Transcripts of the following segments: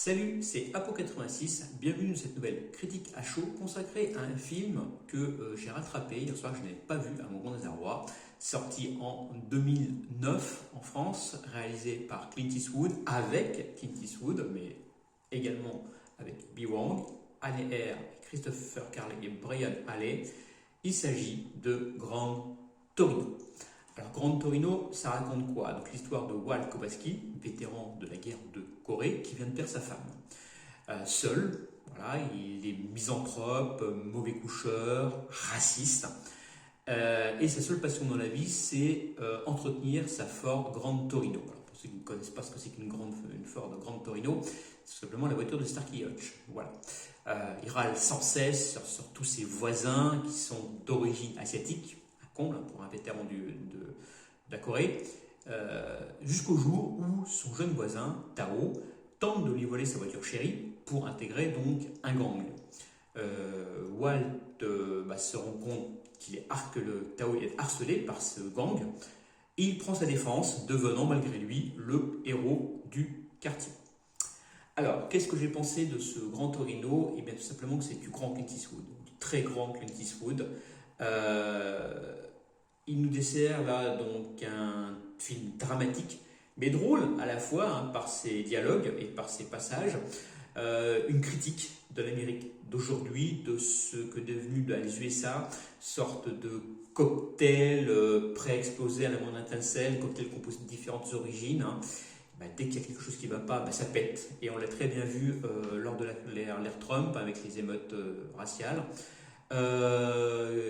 Salut, c'est Apo86, bienvenue dans cette nouvelle critique à chaud consacrée à un film que j'ai rattrapé hier soir, que je n'avais pas vu à mon grand désarroi, sorti en 2009 en France, réalisé par Clint Eastwood, avec Clint Eastwood, mais également avec Bi Wang, Anne Eyre, Christopher Carley et Brian Alley. Il s'agit de Grand Torino. Alors, Grand Torino, ça raconte quoi? Donc, l'histoire de Walt Kowalski, vétéran de la guerre de Corée, qui vient de perdre sa femme. Seul, voilà, il est misanthrope, mauvais coucheur, raciste. Et sa seule passion dans la vie, c'est entretenir sa Ford Grand Torino. Alors, pour ceux qui ne connaissent pas ce que c'est qu'une Ford Grand Torino, c'est simplement la voiture de Starsky Hutch. Voilà. Il râle sans cesse sur tous ses voisins qui sont d'origine asiatique, un comble pour un vétéran de la Corée, jusqu'au jour où son jeune voisin, Tao, tente de lui voler sa voiture chérie pour intégrer donc un gang. Walt se rend compte que le Tao est harcelé par ce gang et il prend sa défense, devenant malgré lui le héros du quartier. Alors, qu'est-ce que j'ai pensé de ce Grand Torino? Eh bien, tout simplement que c'est du grand Clint Eastwood, du très grand Clint Eastwood. Il nous dessert là donc un film dramatique, mais drôle à la fois par ses dialogues et par ses passages. Une critique de l'Amérique d'aujourd'hui, de ce que devenu les USA, sorte de cocktail prêt à exploser à la moindre étincelle, cocktail composé de différentes origines. Dès qu'il y a quelque chose qui ne va pas, ça pète. Et on l'a très bien vu lors de l'ère Trump avec les émeutes raciales.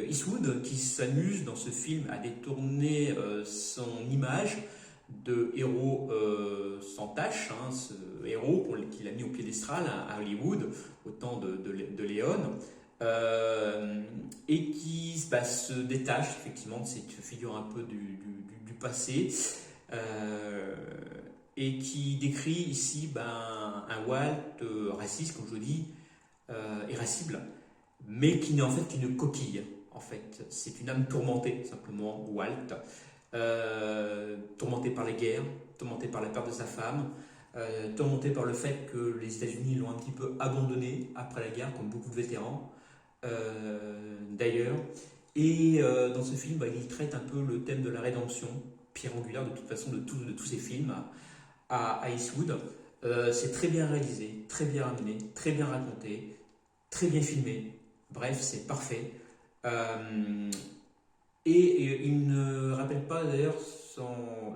Eastwood qui s'amuse dans ce film à détourner son image de héros sans tache, ce héros qu'il a mis au piédestal à Hollywood au temps de Léon, et qui se détache effectivement de cette figure un peu du passé, et qui décrit ici un Walt raciste, comme je dis, irascible, mais qui n'est en fait qu'une coquille. En fait, c'est une âme tourmentée, simplement, Walt, tourmenté par les guerres, tourmenté par la perte de sa femme, tourmenté par le fait que les États-Unis l'ont un petit peu abandonné après la guerre, comme beaucoup de vétérans d'ailleurs. Et dans ce film, il traite un peu le thème de la rédemption, pierre angulaire de toute façon de tous ces films à Eastwood. C'est très bien réalisé, très bien amené, très bien raconté, très bien filmé. Bref, c'est parfait. Et il ne rappelle pas d'ailleurs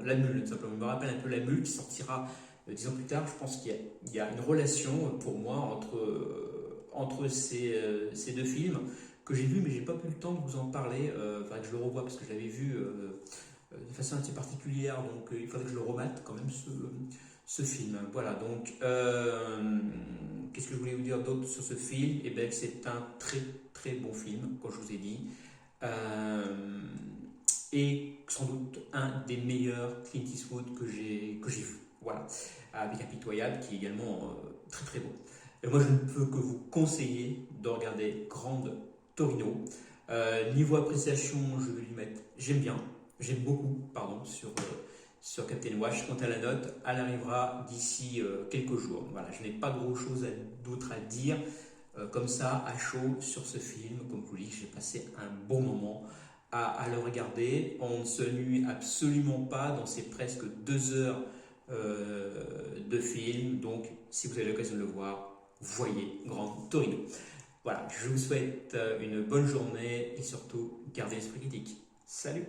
la mule, simplement. Il me rappelle un peu la mule qui sortira 10 ans plus tard. Je pense qu'il y a une relation pour moi entre ces deux films que j'ai vus, mais j'ai pas eu le temps de vous en parler. Il faudrait que je le revoie parce que je l'avais vu de façon assez particulière, donc il faudrait que je le remette quand même ce film. Voilà, donc qu'est-ce que je voulais vous dire d'autre sur ce film? Eh bien, c'est un très très bon film, comme je vous ai dit, et sans doute un des meilleurs Clint Eastwood que j'ai vu. Voilà, avec Impitoyable qui est également très très beau. Et moi, je ne peux que vous conseiller de regarder Grand Torino. Niveau appréciation, je vais lui mettre j'aime beaucoup, pardon, sur Captain Wash. Quant à la note, elle arrivera d'ici quelques jours. Voilà, je n'ai pas grand-chose d'autre à dire comme ça, à chaud, sur ce film. Comme je vous dis, j'ai passé un bon moment à le regarder. On ne s'ennuie absolument pas dans ces presque 2 heures de film. Donc, si vous avez l'occasion de le voir, voyez Grand Torino. Voilà, je vous souhaite une bonne journée et surtout, gardez l'esprit critique. Salut!